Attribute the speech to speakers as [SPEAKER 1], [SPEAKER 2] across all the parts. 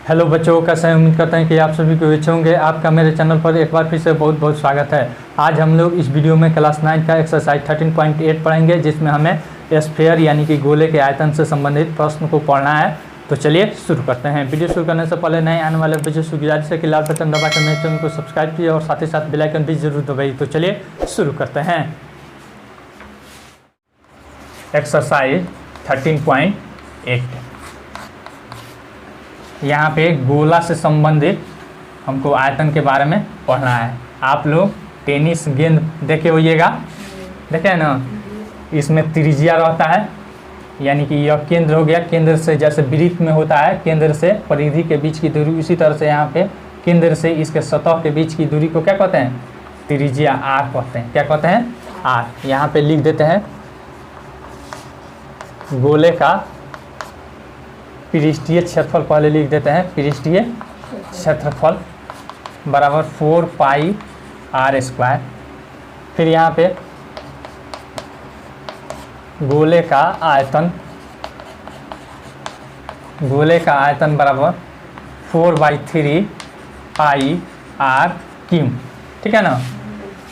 [SPEAKER 1] Hello बच्चों, कैसे हैं? उम्मीद करते हैं कि आप सभी को अच्छे होंगे। आपका मेरे चैनल पर एक बार फिर से बहुत बहुत स्वागत है। आज हम लोग इस वीडियो में क्लास 9 का एक्सरसाइज 13.8 पढ़ेंगे, जिसमें हमें स्फीयर यानी कि गोले के आयतन से संबंधित प्रश्न को पढ़ना है। तो चलिए शुरू करते हैं। वीडियो शुरू करने से पहले नए आने वाले बच्चों से गुजारिश है कि लाल बटन दबाकर मेरे चैनल को सब्सक्राइब कीजिए और साथ ही साथ बेल आइकन भी जरूर दबाइए। तो चलिए शुरू करते हैं। एक्सरसाइज 13.8, यहाँ पे गोला से संबंधित हमको आयतन के बारे में पढ़ना है। आप लोग टेनिस गेंद देखे होइएगा, देखे है ना, इसमें त्रिज्या रहता है, यानी कि यह केंद्र हो गया। केंद्र से जैसे वृत्त में होता है केंद्र से परिधि के बीच की दूरी, उसी तरह से यहाँ पे केंद्र से इसके सतह के बीच की दूरी को क्या कहते हैं? त्रिज्या, आर कहते हैं। क्या कहते हैं? आर। यहाँ पे लिख देते हैं गोले का पृष्ठीय क्षेत्रफल, पहले लिख देते हैं पृष्ठीय क्षेत्रफल बराबर 4 पाई आर स्क्वायर। फिर यहाँ पे गोले का आयतन बराबर 4/3 पाई आर क्यूब, ठीक है ना।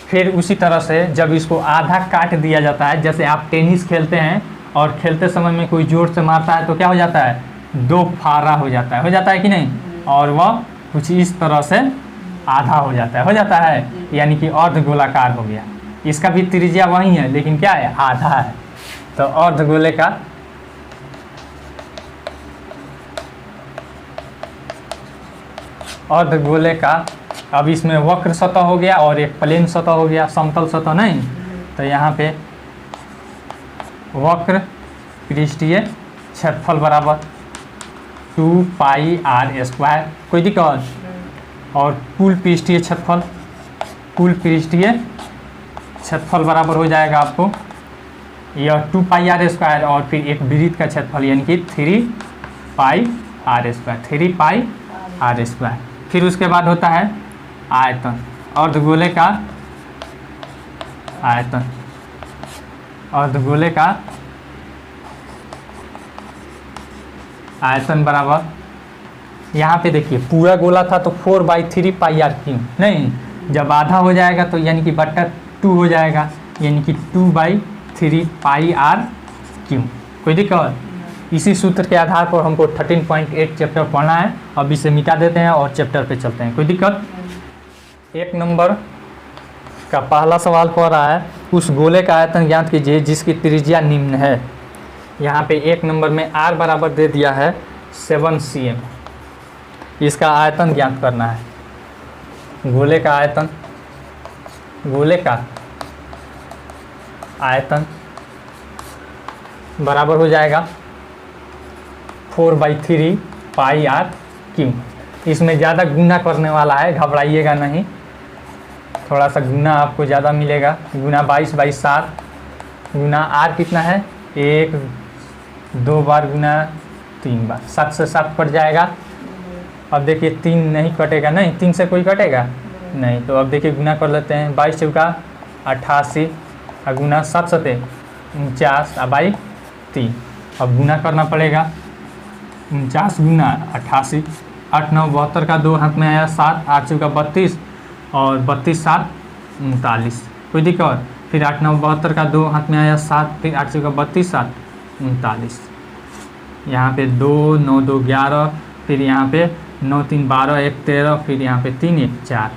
[SPEAKER 1] फिर उसी तरह से जब इसको आधा काट दिया जाता है, जैसे आप टेनिस खेलते हैं और खेलते समय में कोई जोर से मारता है तो क्या हो जाता है? 2 फारा हो जाता है कि नहीं? और वह कुछ इस तरह से आधा हो जाता है, यानी कि अर्धगोलाकार हो गया। इसका भी त्रिज्या वही है, लेकिन क्या है? आधा है। तो अर्धगोले का अब इसमें वक्र सतह हो गया और एक प्लेन सतह हो गया, समतल सतह नहीं। तो यहाँ पे वक्र पृष्ठीय क्षेत्रफल बराबर 2 पाई आर स्क्वायर, कोई दिक्कत? और कुल पृष्ठीय क्षेत्रफल बराबर हो जाएगा आपको यह 2 पाई आर स्क्वायर और फिर एक वृत्त का क्षेत्रफल यानी कि 3 पाई आर स्क्वायर। फिर उसके बाद होता है आयतन। अर्धगोले का आयतन बराबर, यहाँ पे देखिए पूरा गोला था तो 4/3 पाई आर क्यूब, नहीं, जब आधा हो जाएगा तो यानी कि बट्टा 2 हो जाएगा, यानी कि 2/3 पाई आर क्यूब। कोई दिक्कत? इसी सूत्र के आधार पर हमको 13.8 चैप्टर पढ़ना है। अब इसे मिटा देते हैं और चैप्टर पे चलते हैं। कोई दिक्कत? 1 नंबर का पहला सवाल पढ़ रहा है, उस गोले का आयतन ज्ञात कीजिए जिसकी त्रिज्या निम्न है। यहाँ पे 1 नंबर में r बराबर दे दिया है 7 cm। इसका आयतन ज्ञात करना है। गोले का आयतन बराबर हो जाएगा 4/3 पाई आर क्यूब। इसमें ज़्यादा गुना करने वाला है, घबराइएगा नहीं, थोड़ा सा गुना आपको ज़्यादा मिलेगा। गुना 22/7 गुना आर कितना है? 1 2 बार गुना 3 बार, 7 से 7 कट जाएगा। अब देखिए 3 नहीं कटेगा, नहीं 3 से कोई कटेगा नहीं। तो अब देखिए गुना कर लेते हैं। 22 चौका 88 और गुना 7 सते 49 और 3। अब गुना करना पड़ेगा। 49 गुना 88, 8 9 72 का 2 हाथ में आया 7, 8 चौका 32 और 32 7 39। कोई दिक्कत? फिर 8 9 72 का 2 हाथ में आया 7, फिर 8 चौका 32 7 39। यहाँ पे 2 9 2 11, फिर यहाँ पे 9 3 12 1 13, फिर यहाँ पे 3 1 4,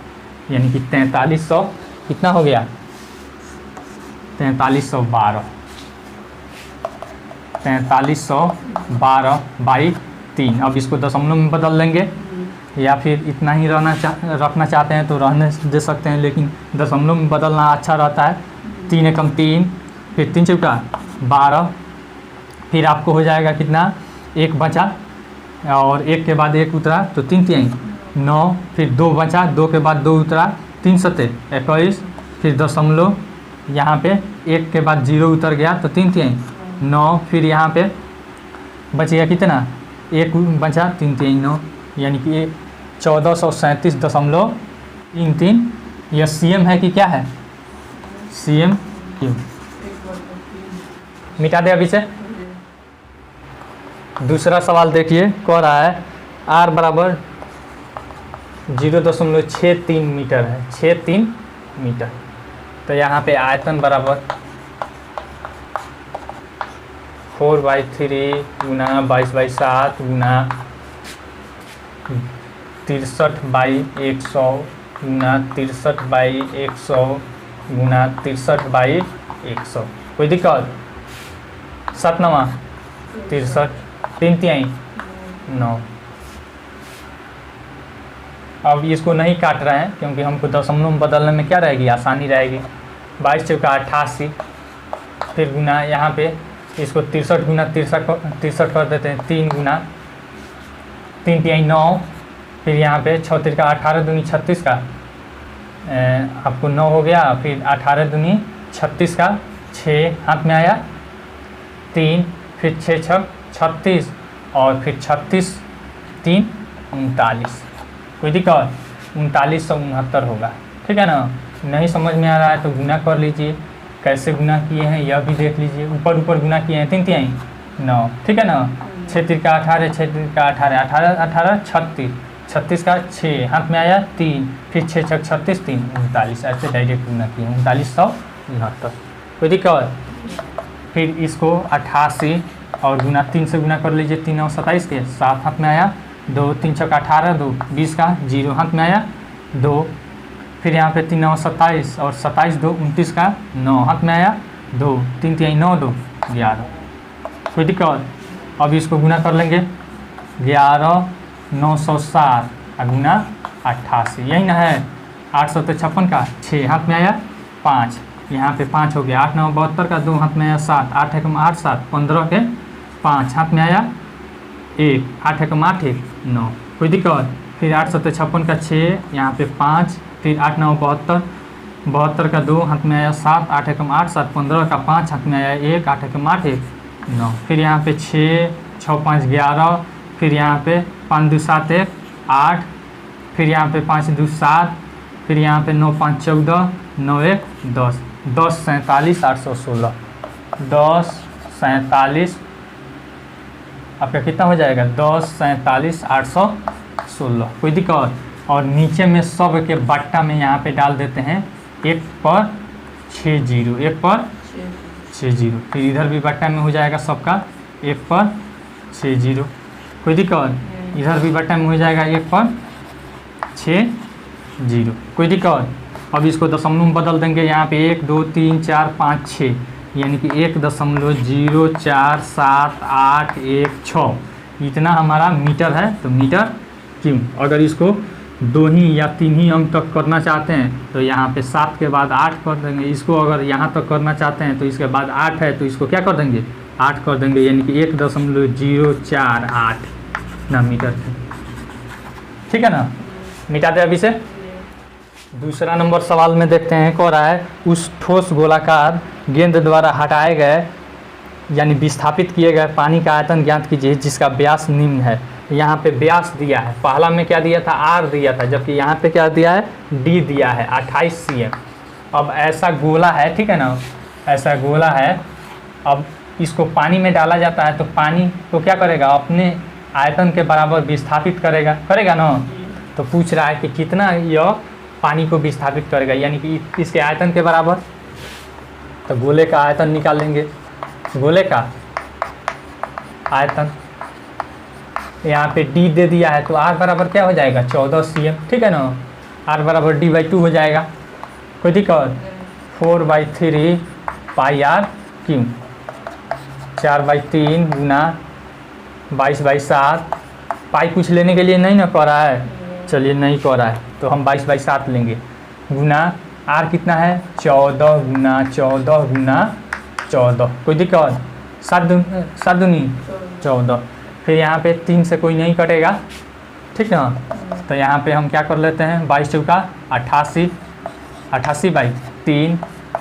[SPEAKER 1] यानी कि 4300 कितना हो गया? 4312/3। अब इसको दशमलव में बदल लेंगे, या फिर इतना ही रखना चाहते हैं तो रहने दे सकते हैं, लेकिन दशमलव में बदलना अच्छा रहता है। 3 एकम 3, फिर 3 चौका 12, फिर आपको हो जाएगा कितना? 1 बचा और 1 के बाद 1 उतरा तो 3 3 9, फिर 2 बचा, 2 के बाद 2 उतरा, 3 7 21, फिर दशमलव, यहाँ पे 1 के बाद 0 उतर गया तो 3 3 9, फिर यहाँ पे बचेगा कितना? 1 बचा, 3 3 9, यानी कि 1437.33। यह CM है कि क्या है? CM cube. मिटा दे अभी से। दूसरा सवाल देखिए, कह रहा है आर बराबर 0.63 मीटर है, 63 मीटर। तो यहाँ पे आयतन बराबर 4/3 गुना 22/7 गुना 63/100 गुना 63/100 गुना 63/100। कोई दिक्कत? 7 9 63 3 3 9। अब इसको नहीं काट रहे हैं क्योंकि हमको दशमलव में बदलने में क्या रहेगी, आसानी रहेगी। 22 चौका 88, फिर गुना यहाँ पे इसको 63 गुना 63 कर देते हैं, 3 गुना 3 3 9, फिर यहाँ पे 6 3 का 18 दूनी 36 का आपको 9 हो गया, फिर 18 दूनी 36 का 6 हाथ में आया 3, फिर 6 6 36 और फिर 36 3 39। कोई दिक्कत? 3969 होगा। ठीक है ना? नहीं समझ में आ रहा है तो गुना कर लीजिए, कैसे गुना किए हैं यह भी देख लीजिए। ऊपर ऊपर गुना किए हैं 3 3 9। ठीक है ना? 6 3 का 18, 6 3 का 18, 18 18 36, 36 का 6 हाथ में आया 3, फिर 6 6 36 3 39। ऐसे डायरेक्ट गुना किए 3969। कोई दिक्कत? फिर इसको 88 और गुना 3 से गुना कर लीजिए, 3 9 27 के 7 हाथ में आया 2, 3 6 18 2 20 का 0 हाथ में आया 2, फिर यहाँ पे 3 9 27 और 27 2 29 का 9 हाथ में आया 2, 3 3 9 2 11। कोई दिक्कत? अब इसको गुना कर लेंगे 11 960 गुना 88, यही ना है। 856 का 6 हाथ में आया 5, यहाँ पे 5 हो गया। 8 9 72 का 2 हाथ में आया 7, 8 1 8 7 15 के 5 हाथ में आया 1, 8 1 8 1 9। कोई दिक्कत? फिर 856 का 6 यहाँ पे 5, फिर 8 9 72, 72 का 2 हाथ में आया 7, 8 1 8 7 15 का 5 हाथ में आया 1, 8 1 8 1 9। फिर यहाँ पे 6 6 5 11, फिर यहाँ पे 5 2 7 1 8, फिर यहाँ पे 5 2 7, फिर यहाँ पे 9 5 14 9 1 10 10 47 816 10 47 आपका कितना हो जाएगा? 10 47 816। कोई दिक्कत? और नीचे में सब के बट्टा में यहाँ पे डाल देते हैं 1 पर 6 0, 1 पर 6 0। फिर इधर भी बट्टा में हो जाएगा सबका 1 पर 6 0। कोई दिक्कत? इधर भी बट्टा में हो जाएगा 1 पर 6 0। कोई दिक्कत? अब इसको दशमलव में बदल देंगे, यहाँ पे 1 2 3 4 5 6, यानी कि 1.04781 इतना हमारा मीटर है। तो मीटर क्यों? अगर इसको 2 ही या 3 ही अंक तक करना चाहते हैं तो यहाँ पे 7 के बाद 8 कर देंगे। इसको अगर यहाँ तक करना चाहते हैं तो इसके बाद 8 है तो इसको क्या कर देंगे? 8 कर देंगे, यानी कि 1.048 ना मीटर। ठीक है ना? मिटा दे अभी से। दूसरा नंबर सवाल में देखते हैं, कह रहा है उस ठोस गोलाकार गेंद द्वारा हटाए गए यानी विस्थापित किए गए पानी का आयतन ज्ञात कीजिए जिसका व्यास निम्न है। यहाँ पे व्यास दिया है, पहला में क्या दिया था? आर दिया था, जबकि यहाँ पे क्या दिया है? डी दिया है 28 cm। अब ऐसा गोला है, ठीक है ना? ऐसा गोला है, अब इसको पानी में डाला जाता है तो पानी को क्या करेगा? अपने आयतन के बराबर विस्थापित करेगा ना। तो पूछ रहा है कि कितना यह पानी को विस्थापित करेगा, यानी कि इसके आयतन के बराबर। तो गोले का आयतन निकालेंगे, गोले का आयतन यहाँ पे डी दे दिया है तो आर बराबर क्या हो जाएगा? 14 cm। ठीक है ना? आर बराबर d/2 हो जाएगा। कोई दिक्कत? 4/3 पाई आर क्यों 4/3 गुना 22/7। पाई कुछ लेने के लिए नहीं ना कह रहा है, चलिए नहीं कह रहा है तो हम 22/7 लेंगे, गुना आर कितना है? 14 गुना 14 गुना 14। कोई दिक्कत? 7 दूनी 14। फिर यहाँ पे 3 से कोई नहीं कटेगा, ठीक ना? तो यहाँ पे हम क्या कर लेते हैं? 22 चौका 88, 88/3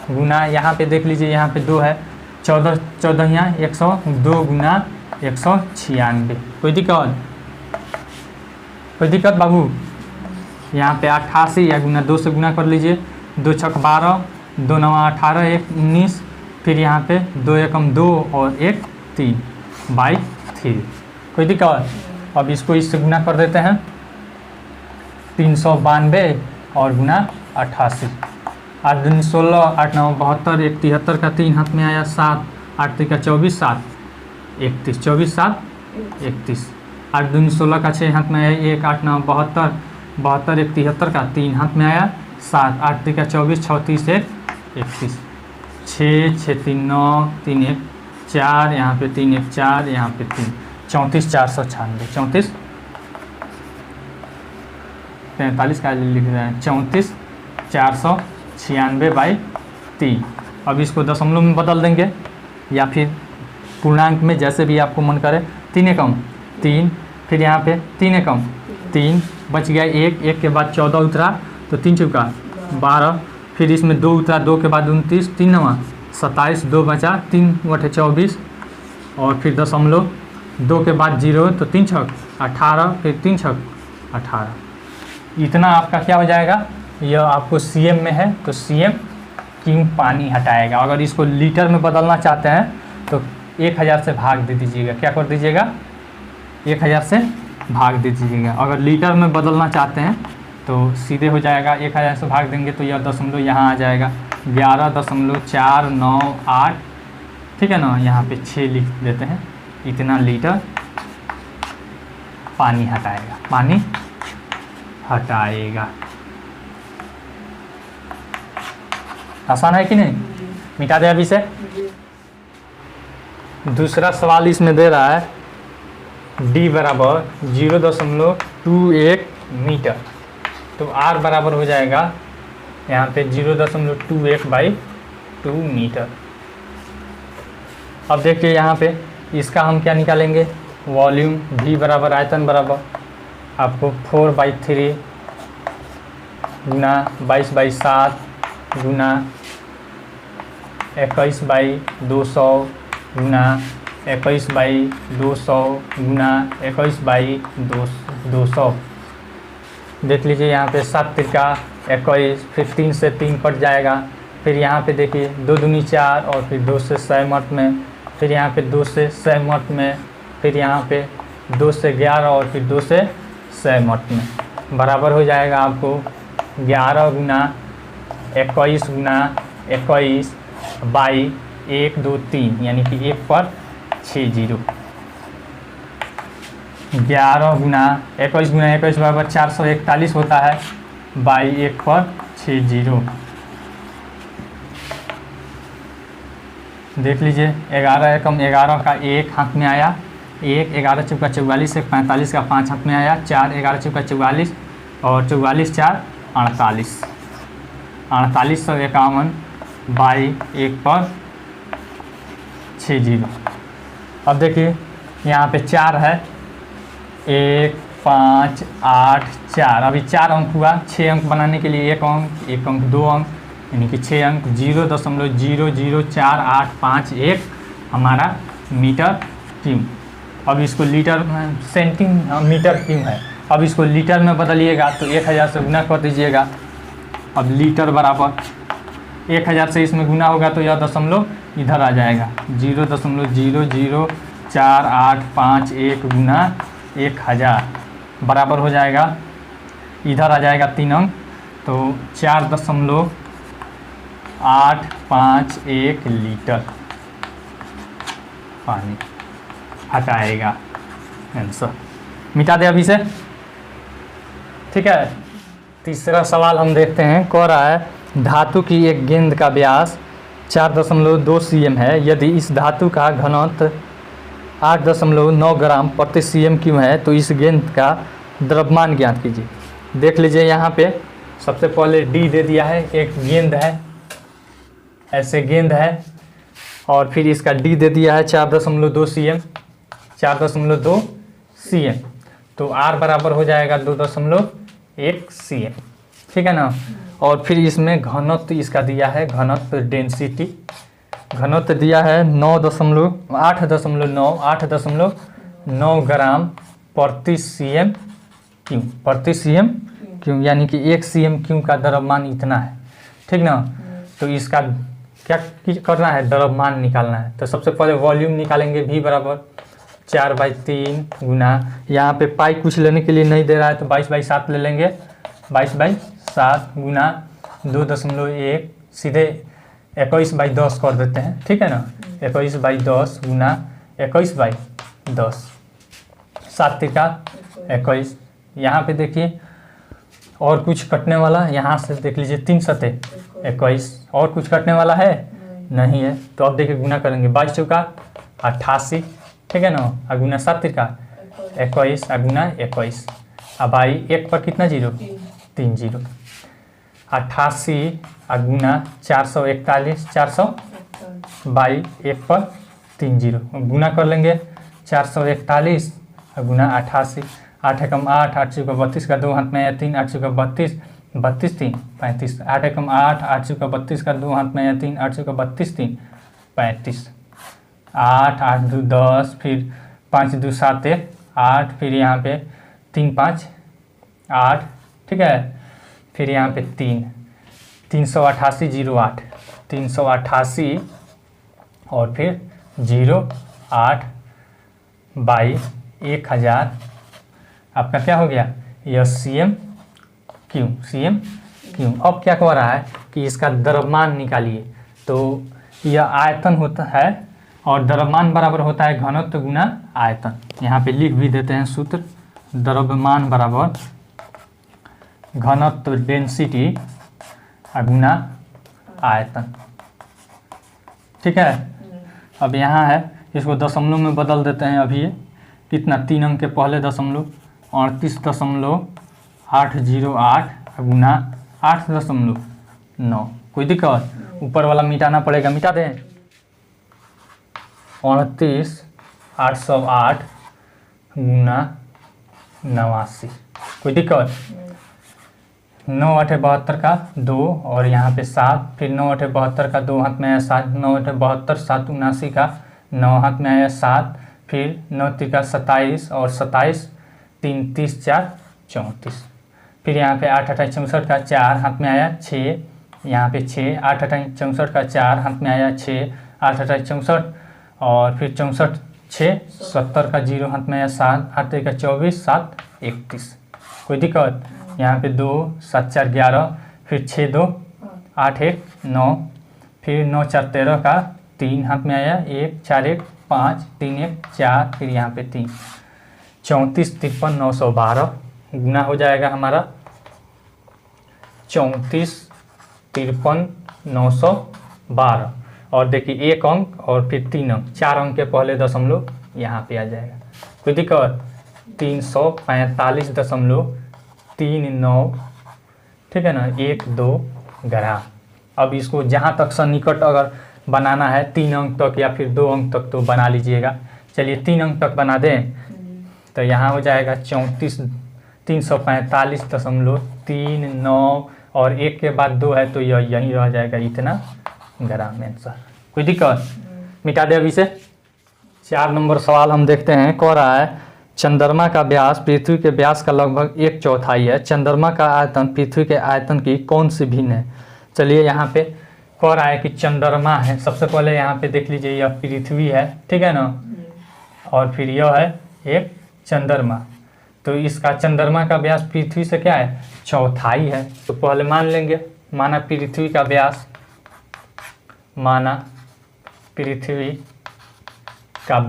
[SPEAKER 1] गुना यहाँ पे देख लीजिए, यहाँ पे 2 है, 14 14 यहाँ 102 गुना 196। कोई दिक्कत? कोई दिक्कत बाबू? यहाँ पे 88 या गुना 2 से गुना कर लीजिए, 2 छक 12, 2 9 18, 1 19, फिर यहाँ पे 2 एकम 2 और 1 3/3। कोई दिक्कत? अब इसको इससे गुना कर देते हैं, 392 और गुना 88। 8 दूनी 16, 8 9 72, 1 73 का 3 हाथ में आया 7, 8 3 का 24, 7 31, 24 7 31। 8 दूनी 16 का 6 हाथ में आया 1, 8 9 72, 72 1 73 का 3 हाथ में आया 7, 8 3 का 24, 36 1 31। 6 6 3 9 3 1 4, यहाँ पे 3 1 4, यहाँ पे 3, 34 496, 34 43 का लिख रहे हैं, 34 496 बाई 3। अब इसको दशमलव में बदल देंगे या फिर पूर्णांक में, जैसे भी आपको मन करे। 3 एकम 3, फिर यहाँ पे 3 एकम 3, बच गया 1, 1 के बाद 14 उतरा तो 3 चौका 12, फिर इसमें 2 उतरा, 2 के बाद 29, 3 9 27, 2 बचा, 3 बटे 24, और फिर दशमलव 2 के बाद 0 तो 3 छक 18, फिर 3 छक 18। इतना आपका क्या हो जाएगा, यह आपको सीएम में है तो सीएम क्यों पानी हटाएगा। अगर इसको लीटर में बदलना चाहते हैं तो 1000 से भाग दे दीजिएगा, क्या कर दीजिएगा 1000 से भाग दे दीजिएगा। अगर लीटर में बदलना चाहते हैं तो सीधे हो जाएगा, 1000 से भाग देंगे तो यह दशमलव यहाँ आ जाएगा 11.498, ठीक है ना। यहाँ पे 6 लिख देते हैं, इतना लीटर पानी हटाएगा, पानी हटाएगा। आसान है कि नहीं, मिटा दे अभी से। दूसरा सवाल इसमें दे रहा है d बराबर 0.21 मीटर, तो r बराबर हो जाएगा यहाँ पे 0.21 बाई 2 मीटर। अब देखिए यहाँ पे इसका हम क्या निकालेंगे, वॉल्यूम v बराबर आयतन बराबर आपको 4/3 गुना 22/7 गुना 21/200 गुना 21/200 गुना 21/200। देख लीजिए यहाँ पे 7 त्रिका 21, फिर 3 से 3 कट जाएगा, फिर यहाँ पे देखिए 2 दूनी 4 और फिर 2 से 6 मत में, फिर यहाँ पे 2 से 6 मत में, फिर यहाँ पे 2 से 11 और फिर 2 से 6 मत में, बराबर हो जाएगा आपको 11 गुना 21 गुना 21 बाई 1 2 3, यानी कि 1 पर 60। 11 गुना 21 गुना 21 बराबर 441 होता है, बाई 1 पर 60। देख लीजिए 11 एकम 11 का 1 हाथ में आया 1, 11 चौका 44, 1 45 का 5 हाथ में आया 4, 11 चौका 44 और 44 4 48, 4851 बाई 1 पर 60। अब देखिए यहाँ पे 4 है, 1 5 8 4, अभी 4 अंक हुआ, 6 अंक बनाने के लिए 1 अंक 2 अंक, यानी कि 6 अंक 0.00485 हमारा मीटर क्यूब। अब इसको लीटर सेंटीमीटर क्यूब है, अब इसको लीटर में बदलिएगा तो 1000 से गुना कर दीजिएगा। अब लीटर बराबर 1000 से इसमें गुना होगा तो यह दशमलव इधर आ जाएगा, 0.00485 गुना 1000 बराबर हो जाएगा, इधर आ जाएगा 3 अंक तो 4.851 लीटर पानी हटाएगा। आंसर मिटा दे अभी से, ठीक है। तीसरा सवाल हम देखते हैं, कह रहा है धातु की एक गेंद का व्यास 4.2 cm है, यदि इस धातु का घनत्व 8.9 ग्राम प्रति cm क्यों है तो इस गेंद का द्रव्यमान ज्ञात कीजिए। देख लीजिए यहाँ पे सबसे पहले d दे दिया है, एक गेंद है, ऐसे गेंद है, और फिर इसका d दे दिया है 4.2 cm, 4.2 cm, तो r बराबर हो जाएगा 2.1 cm, ठीक है ना। और फिर इसमें घनत्व इसका दिया है, घनत्व डेंसिटी घनत्व दिया है 8.9 ग्राम प्रति cm क्यों, यानी कि 1 cm क्यों का द्रव्यमान इतना है, ठीक ना। तो इसका क्या करना है, द्रव्यमान निकालना है। तो सबसे पहले वॉल्यूम निकालेंगे, v बराबर 4/3 गुना, यहाँ पे पाई कुछ लेने के लिए नहीं दे रहा है तो 22/7 ले लेंगे। 22/7 गुना 2.1, सीधे 21/10 कर देते हैं, ठीक है ना। 21/10 गुना 21/10, 7 तिका 21। यहाँ पे देखिए और कुछ कटने वाला, यहाँ से देख लीजिए 3 सते 21, और कुछ कटने वाला है नहीं है। तो अब देखिए गुना करेंगे, 22 चौका 88, ठीक है ना, अगुना 7 तिका 21 अगुना 21। अब आई 1 पर कितना जीरो, 3 जीरो। 88 अगुना 441, 400 बाई 1 पर 3 जीरो, गुना कर लेंगे 441 अगुना 88। 8 एकम 8, 8 चौका 32 का 2 हाथ में आया 3, 8 चौका 32, 32 3 35। 8 एकम 8, 8 चौका 32 का 2 हाथ में आया 3, 8 चौका 32 3 35। 8 8 2 10, फिर 5 2 7 1 8, फिर यहाँ पे 3 5 8, ठीक है। फिर यहाँ पे 3, 388 08, 388 और फिर 08 बाई 1000, आपका क्या हो गया, यह CM क्यू। अब क्या कह रहा है कि इसका द्रव्यमान निकालिए। तो यह आयतन होता है और द्रव्यमान बराबर होता है घनत्व गुना आयतन। यहाँ पे लिख भी देते हैं सूत्र, द्रव्यमान बराबर घनत्व डेंसिटी गुना आयतन, ठीक है। अब यहाँ है, इसको दशमलव में बदल देते हैं। अभी ये कितना, 3 अंक के पहले दशमलव 38.808 गुना 8.9। कोई दिक्कत, ऊपर वाला मिटाना पड़ेगा, मिटा दें। 38,808 गुना 89, कोई दिक्कत। 9 8 72 का 2 और यहाँ पे 7, फिर 9 8 72 का 2 हाथ में आया 7, 9 8 72 7 79 का 9 हाथ में आया 7, फिर 9 3 27 और 27 3 30 4 34। फिर यहाँ पे 8 8 64 का 4 हाथ में आया 6, यहाँ पे 6, 8 8 64 का 4 हाथ में आया 6, 8 8 64 और फिर 64 6 70 का 0 हाथ में आया 7, 8 3 का 24 7 31। कोई दिक्कत। यहाँ पे 2 7 4 11, फिर 6 2 8 1 9, फिर 9 4 13 का 3 हाथ में आया 1 4 1 5 3 1 4, फिर यहाँ पे 3 34 53 912 गुना हो जाएगा हमारा 34 53 912। और देखिए 1 अंक और फिर 3 अंक, 4 अंक के पहले दशमलव यहाँ पे आ जाएगा। कोई दिक्कत। 345.39, ठीक है ना, 1 2 ग्राम। अब इसको जहाँ तक सन्निकट अगर बनाना है 3 अंक तक या फिर 2 अंक तक तो बना लीजिएगा। चलिए 3 अंक तक बना दें तो यहाँ हो जाएगा 345.39 और 1 के बाद 2 है तो यह यहीं रह जाएगा, इतना ग्राम आंसर। कोई दिक्कत, मिटा दे अभी से। 4 नंबर सवाल हम देखते हैं। कह रहा है चंद्रमा का व्यास पृथ्वी के व्यास का लगभग 1/4 है। चंद्रमा का आयतन पृथ्वी के आयतन की कौन सी भिन्न है। चलिए यहाँ पे कह रहा है कि चंद्रमा है। सबसे पहले यहाँ पे देख लीजिए, यह पृथ्वी है, ठीक है ना, और फिर यह है एक चंद्रमा। तो इसका चंद्रमा का व्यास पृथ्वी से क्या है, 1/4 है। तो पहले मान लेंगे, माना पृथ्वी का व्यास, माना पृथ्वी का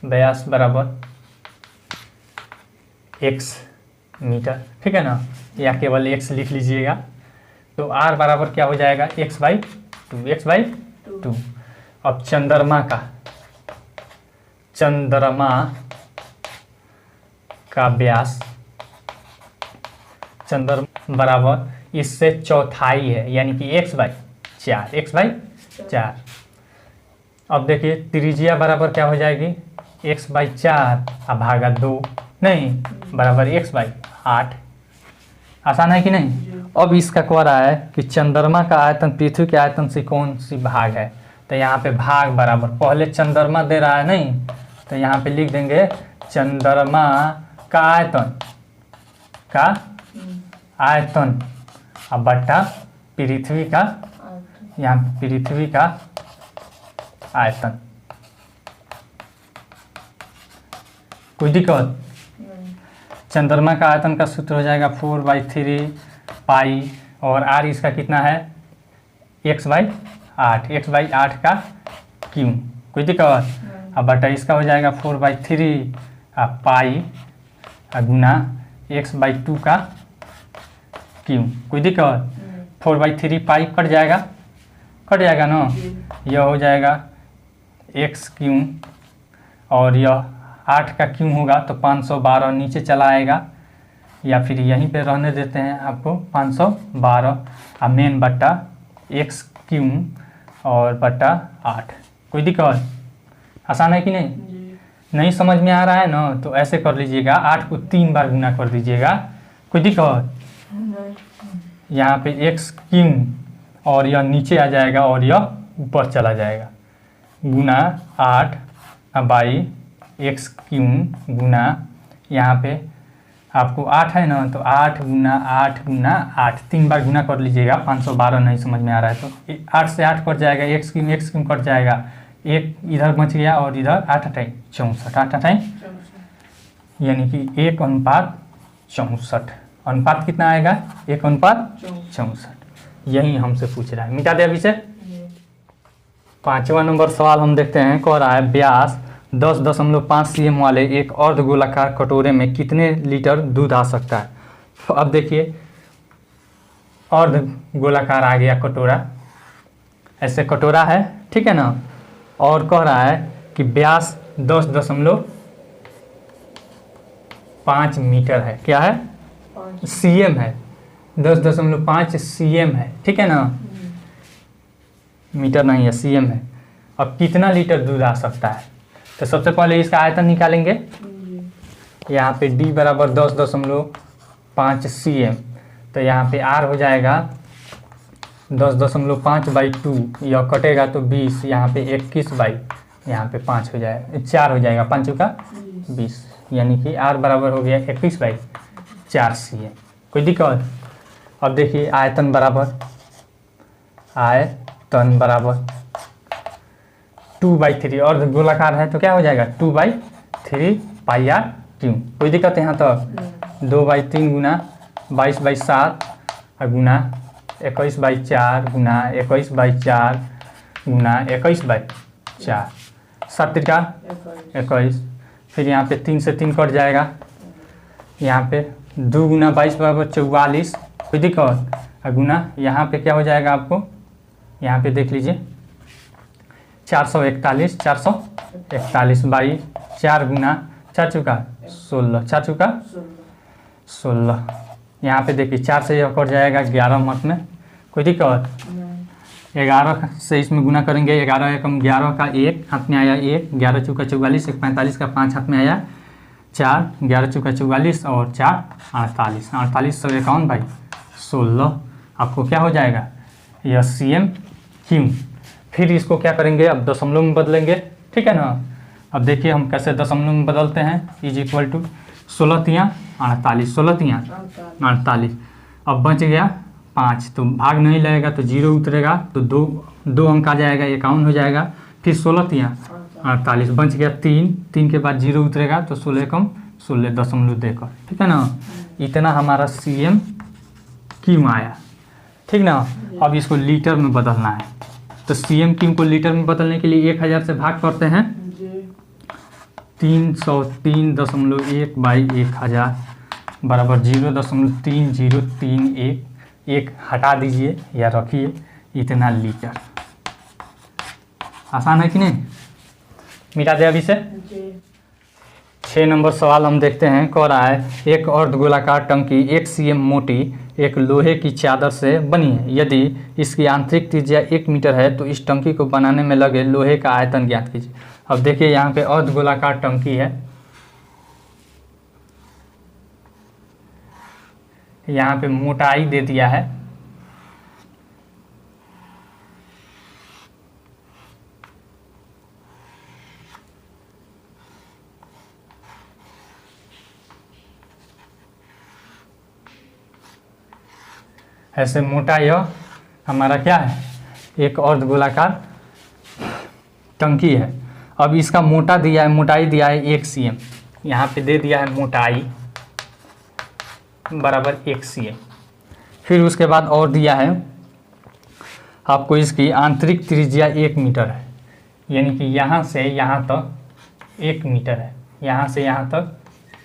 [SPEAKER 1] व्यास बराबर x मीटर, ठीक है ना, या केवल x लिख लीजिएगा। तो r बराबर क्या हो जाएगा, x/2। अब चंद्रमा का व्यास चंद्रमा बराबर इससे 1/4 है, यानी कि x/4। अब देखिए त्रिज्या बराबर क्या हो जाएगी, x/4 भागा 2 नहीं बराबर x/8। आसान है कि नहीं। अब इसका कह रहा है कि चंद्रमा का आयतन पृथ्वी के आयतन से कौन सी भाग है। तो यहाँ पे भाग बराबर, पहले चंद्रमा दे रहा है नहीं, तो यहाँ पे लिख देंगे चंद्रमा का आयतन अब बट्टा पृथ्वी का, यहाँ पृथ्वी का आयतन, कोई दिक्कत? चंद्रमा का आयतन का सूत्र हो जाएगा 4/3 पाई, और आर इसका कितना है x/8, x/8 का क्यू। कोई दिक्कत? अब बटा इसका हो जाएगा 4/3 पाई गुना x/2 का क्यू। कोई दिक्कत? 4/3 पाई कट जाएगा ना, यह हो जाएगा x क्यू, और यह 8 का क्यू होगा तो 512 नीचे चला आएगा, या फिर यहीं पे रहने देते हैं आपको 512 मेन बट्टा x क्यू और बट्टा 8। कोई दिक्कत? आसान है कि नहीं समझ में आ रहा है ना, तो ऐसे कर लीजिएगा, 8 को 3 बार गुना कर दीजिएगा। कोई दिक्कत? यहाँ पे x क्यू और यह नीचे आ जाएगा और यह ऊपर चला जाएगा, गुना 8/x क्यू गुना, यहाँ पे आपको 8 है ना, तो 8 गुना 8 गुना 8 3 बार गुना कर लीजिएगा। 512 नहीं समझ में आ रहा है तो 8 से 8 कट जाएगा, x क्यू कट जाएगा, एक इधर बच गया और इधर 8×8 64, 8×8 यानी कि 1:64। अनुपात कितना आएगा? 1:64। यही हमसे पूछ रहा है, मिटा दे अभी से। 5वां नंबर सवाल हम देखते हैं, कह रहा है व्यास 10.5 cm वाले एक अर्ध गोलाकार कटोरे में कितने लीटर दूध आ सकता है। तो अब देखिए, अर्ध गोलाकार आ गया कटोरा, ऐसे कटोरा है, ठीक है ना, और कह रहा है कि व्यास 10.5 मीटर है। क्या है? cm है, 10.5 cm है, ठीक है ना, मीटर नहीं है, cm है। अब कितना लीटर दूध आ सकता है, तो सबसे पहले इसका आयतन निकालेंगे। यहाँ पे d बराबर 10.5 cm, तो यहाँ पे r हो जाएगा 10.5/2, यह कटेगा तो 20, यहाँ पे 21 बाई यहाँ पे 5 हो जाएगा, 4 हो जाएगा, 5 का 20, यानी कि r बराबर हो गया 21/4 cm। कोई दिक्कत? अब देखिए आयतन बराबर 2/3, और गोलाकार है तो क्या हो जाएगा 2/3 पाई आर क्यू। कोई दिक्कत है यहाँ तक? 2/3 गुना 22/7 गुना 21/4 गुना 21/4 गुना 21/4, 7 का 21। फिर यहाँ पे 3 से 3 कट जाएगा, यहाँ पे 2 गुना 22 बराबर 44। कोई दिक्कत? गुना यहाँ पे क्या हो जाएगा आपको, यहाँ पे देख लीजिए 441 बाई 4 गुना 4 चुका 16, 4 चुका 16। यहाँ पे देखिए 4 से यह कट जाएगा 11 मत में। कोई दिक्कत? 11 से इसमें गुना करेंगे, 11 एकम 11 का 1 हाथ में आया 1, 11 चुका 44, 1 45 का 5 हाथ में आया 4, 11 चुका 44 और 4 48, 48 सौ 51 बाई 16। आपको क्या हो जाएगा? यह cm क्यू। फिर इसको क्या करेंगे, अब दशमलव में बदलेंगे, ठीक है ना। अब देखिए हम कैसे दशमलव में बदलते हैं, = 16 तियाँ 48, 16 तियाँ 48। अब बच गया 5, तो भाग नहीं लगेगा तो 0 उतरेगा, तो 2 अंक आ जाएगा, 51 हो जाएगा। फिर 16 तियाँ 48, बच गया 3 के बाद 0 उतरेगा तो 16 कम 16 दशमलव देकर, ठीक है ना। इतना हमारा cm क्यू आया, ठीक ना। अब इसको लीटर में बदलना है, तो cm क्यू को लीटर में बदलने के लिए 1000 से भाग करते हैं, 303.1/1000 बराबर 0.3031, एक हटा दीजिए या रखिए, इतना लीटर। आसान है कि नहीं? मिटा दे अभी से। 6 नंबर सवाल हम देखते हैं, कह रहा है एक अर्धगोलाकार टंकी 1 cm मोटी एक लोहे की चादर से बनी है। यदि इसकी आंतरिक त्रिज्या 1 मीटर है तो इस टंकी को बनाने में लगे लोहे का आयतन ज्ञात कीजिए। अब देखिए यहाँ पे अर्धगोलाकार टंकी है, यहाँ पे मोटाई दे दिया है, ऐसे मोटा यह हमारा क्या है, एक अर्धगोलाकार टंकी है। अब इसका मोटा दिया है, मोटाई दिया है 1 cm, यहाँ पे दे दिया है मोटाई बराबर 1 cm। फिर उसके बाद और दिया है आपको इसकी आंतरिक त्रिज्या 1 मीटर है, यानी कि यहाँ से यहाँ तक 1 मीटर है, यहाँ से यहाँ तक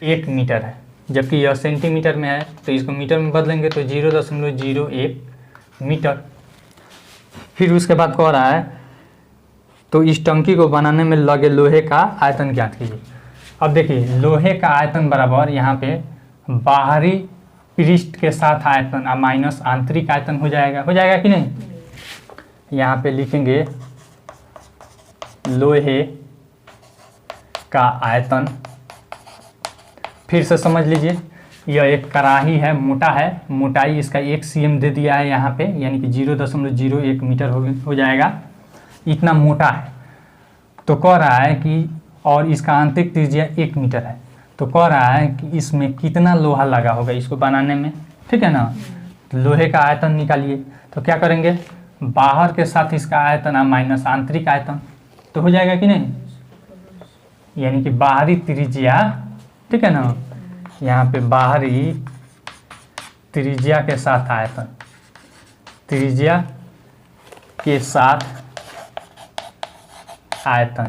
[SPEAKER 1] 1 मीटर है, जबकि यह सेंटीमीटर में है तो इसको मीटर में बदलेंगे तो 0.01 मीटर। फिर उसके बाद कह रहा है तो इस टंकी को बनाने में लगे लोहे का आयतन ज्ञात कीजिए। अब देखिए लोहे का आयतन बराबर यहाँ पे बाहरी पृष्ठ के साथ आयतन माइनस आंतरिक आयतन हो जाएगा कि नहीं। यहाँ पे लिखेंगे लोहे का आयतन। फिर से समझ लीजिए यह एक कड़ाही है, मोटा है, मोटाई इसका 1 cm दे दिया है यहाँ पे, यानी कि 0.01 मीटर हो जाएगा, इतना मोटा है। तो कह रहा है कि और इसका आंतरिक त्रिज्या 1 मीटर है, तो कह रहा है कि इसमें कितना लोहा लगा होगा इसको बनाने में, ठीक है ना। तो लोहे का आयतन निकालिए, तो क्या करेंगे, बाहर के साथ इसका आयतन माइनस आंतरिक आयतन, तो हो जाएगा कि नहीं, यानी कि बाहरी त्रिज्या, ठीक है ना, यहाँ पे बाहरी त्रिज्या के साथ आयतन, त्रिज्या के साथ आयतन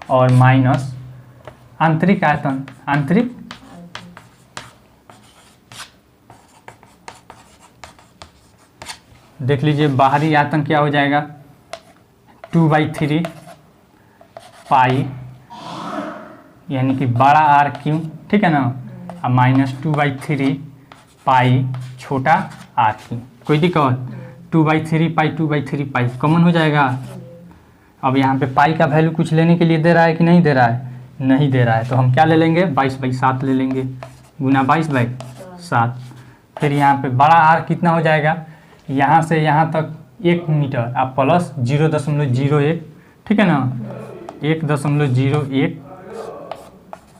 [SPEAKER 1] और माइनस आंतरिक आयतन, आंतरिक देख लीजिए बाहरी आयतन क्या हो जाएगा 2/3 पाई, यानी कि बड़ा आर क्यू, ठीक है ना, और माइनस 2/3 पाई छोटा आर क्यू। कोई दिक्कत, 2/3 पाई 2/3 पाई कॉमन हो जाएगा। अब यहाँ पे पाई का वैल्यू कुछ लेने के लिए दे रहा है कि नहीं दे रहा है, नहीं दे रहा है, तो हम क्या ले लेंगे 22/7 ले लेंगे, गुना 22/7। फिर यहाँ पे बड़ा आर कितना हो जाएगा, यहाँ से यहाँ तक 1 मीटर आप प्लस 0.01, ठीक है ना, 1.01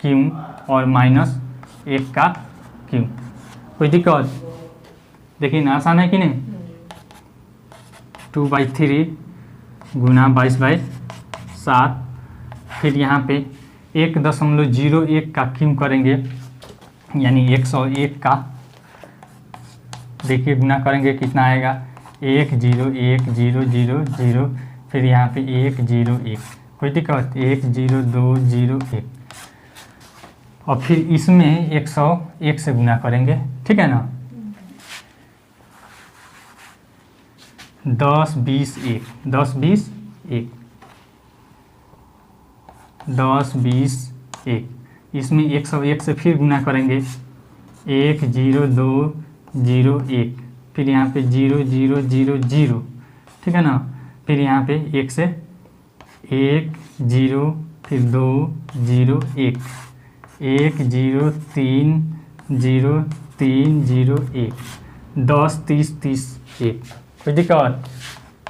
[SPEAKER 1] क्यू और माइनस 1 का क्यू। कोई दिक्कत, देखिए ना आसान है कि नहीं, 2/3 गुना 22/7। फिर यहाँ पे 1.01 का क्यू करेंगे, यानी 101 का, देखिए गुना करेंगे कितना आएगा 101,000, फिर यहाँ पे 101, कोई दिक्कत 10201, और फिर इसमें 101 से गुना करेंगे, ठीक है ना, 10 20 1 10 20 1 10 20 1, इसमें 101 से फिर गुना करेंगे 10201, फिर यहाँ पे 0000, ठीक है ना, फिर यहाँ पे 1 से 1 0, फिर 2 0 1 1 0 3 0 3 0 1 10 30 30 1, कोई दिक्कत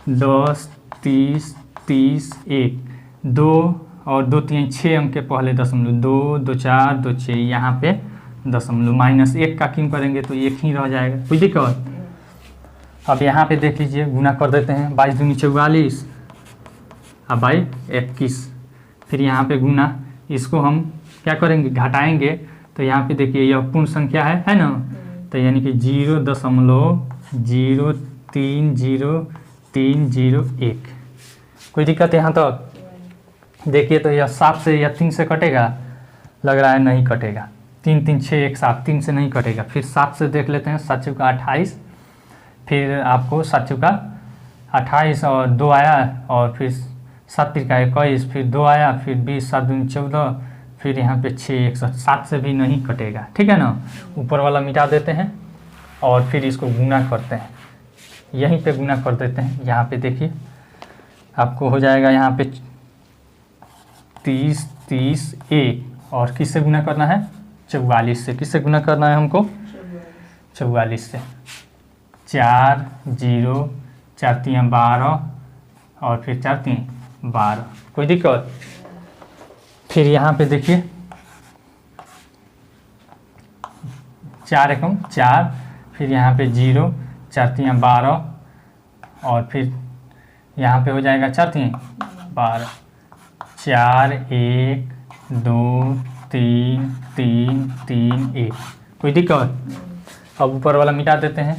[SPEAKER 1] 10 30 30 1, 2 और 2 3 6 अंक के पहले दशमलव, 2 2 4 2 6, यहाँ पे दशमलव, माइनस 1 का क्यों करेंगे तो 1 ही रह जाएगा, कोई दिक्कत। अब यहाँ पे देख लीजिए गुना कर देते हैं, 22 दूनी 44 और 21, फिर यहाँ पे गुना, इसको हम क्या करेंगे घटाएंगे, तो यहाँ पे देखिए यह पूर्ण संख्या है ना, तो यानी कि 0.030301, कोई दिक्कत यहाँ तक। देखिए तो यह 7 से या 3 से कटेगा, लग रहा है नहीं कटेगा, 3 3 6 1 7, 3 से नहीं कटेगा। फिर 7 से देख लेते हैं, 7 चौका 28, फिर आपको 7 चौका 28 और 2 आया, और फिर 7 तिरका 21, फिर 2 आया, फिर 20 7 दूनी 14, फिर यहाँ पे 6 107 से भी नहीं कटेगा, ठीक है ना। ऊपर वाला मिटा देते हैं और फिर इसको गुना करते हैं, यहीं पे गुना कर देते हैं। यहाँ पे देखिए आपको हो जाएगा यहाँ पे 30 30 1, और किससे गुना करना है 44 से, किससे गुना करना है हमको 44 से, 4 0 4 3 12 और फिर 4 3 12, कोई दिक्कत। फिर यहाँ पे देखिए 4 एकम 4, फिर यहाँ पे 0 4 3 12, और फिर यहाँ पे हो जाएगा 4 3 12, 4 1 2 3 3 3 1। कोई दिक्कत? अब ऊपर वाला मिटा देते हैं।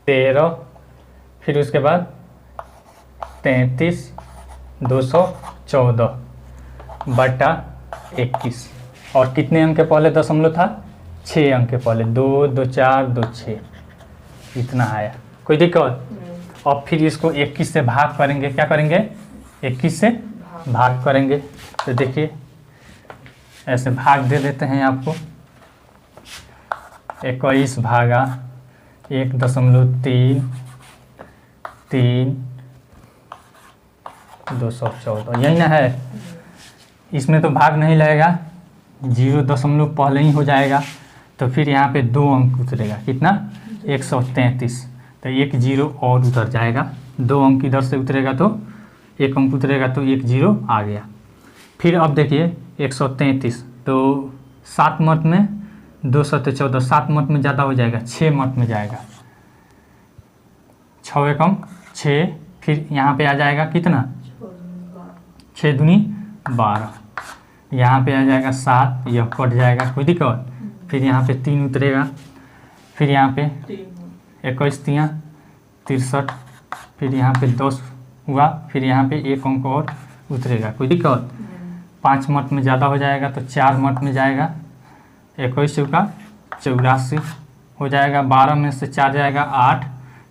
[SPEAKER 1] 13, फिर उसके बाद 33 214 बटा 21। और कितने अंक के पहले दशमलव था? 6 अंक के पहले, 2 2 4 2 6, इतना आया। कोई दिक्कत? अब फिर इसको 21 से भाग करेंगे। क्या करेंगे? 21 से भाग करेंगे। तो देखिए ऐसे भाग दे देते हैं आपको। 21 भागा 1.3 3 214, यही ना है। इसमें तो भाग नहीं लगेगा, 0 दशमलव पहले ही हो जाएगा। तो फिर यहाँ पे 2 अंक उतरेगा। कितना? 133। तो 1 0 और उतर जाएगा। 2 अंक इधर से उतरेगा तो 1 अंक उतरेगा, तो 1 0 आ गया। फिर अब देखिए 133, तो 7 मत में 2 7 14, 7 मत में ज़्यादा हो जाएगा, 6 मत में जाएगा। 6 एकम 6, फिर यहाँ पे आ जाएगा कितना? 6 दूनी 12, यहाँ पे आ जाएगा 7, यह कट जाएगा। कोई दिक्कत? फिर यहाँ पे 3 उतरेगा, फिर यहाँ पे 21 3 63, फिर यहाँ पे 10 हुआ, फिर यहाँ पे 1 अंक और उतरेगा। कोई दिक्कत? 5 मत में ज़्यादा हो जाएगा तो 4 मत में जाएगा। 21 चौका 84 हो जाएगा। 12 में से 4 जाएगा 8,